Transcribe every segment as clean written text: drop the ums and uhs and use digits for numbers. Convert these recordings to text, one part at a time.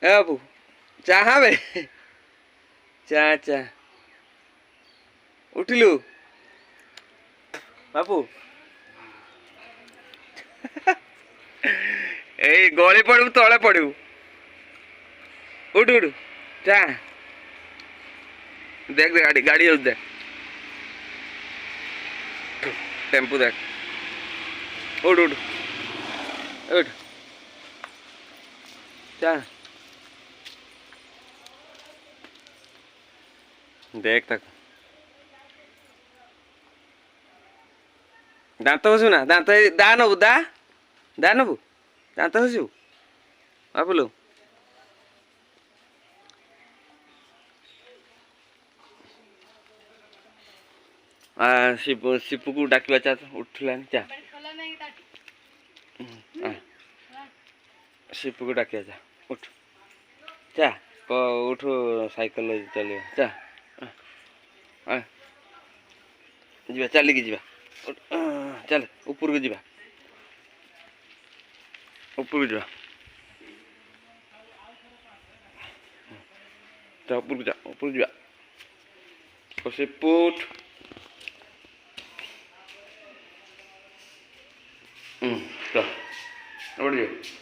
ए बाबू चाहा बे चा चा उठिलु बाबू ए गली पड़ू तले पड़ू उठ उठ चा देख देख गाड़ी गाड़ी देख टेम्पू देख उठ उठ उठ चा देख तक दांत घसू ना दांत दा नबू दा नबू दांत घसू बाबुलू सिपू को डाकिबा चा उठलानी चा सिपू को डाकिया चा उठ चा उठ साइकिल चलिए चा जीवा चलिकी जीवा चल ऊपर को जीवा ऊपर को जीवा जा ऊपर को जा ऊपर को जीवा सिपुट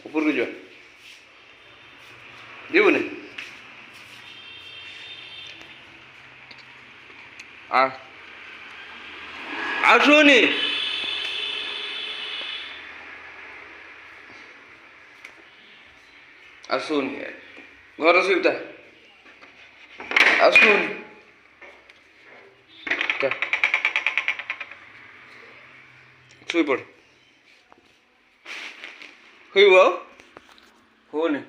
ऊपर को जीवा जीव नहीं आसुनी आसुनी घर सुविधा आसुनी शुई पड़ हो नहीं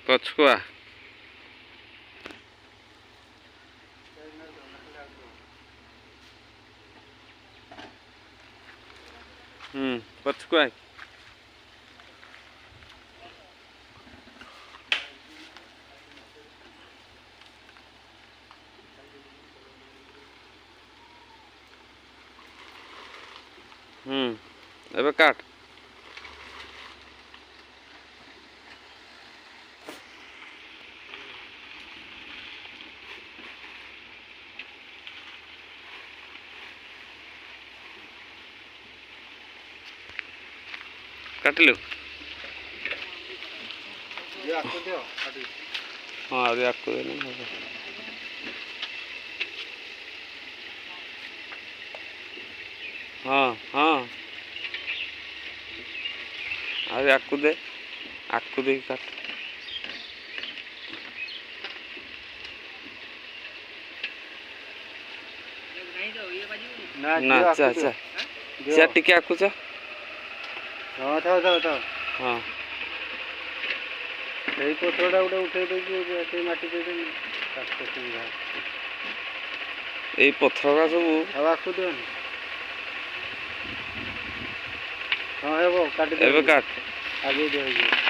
पछुआ पछुआ एबे काट काटिलु हाँ अभी आपको हाँ हाँ अभी आपको दे काट ना चा चा चा टिके आपको चा हाँ था हाँ यही पथरटा गोटे उठे देखिए माटी दे सुविधा यही पथर का सब आखु दियो हाँ हे वो काट एबे काट आगे दियो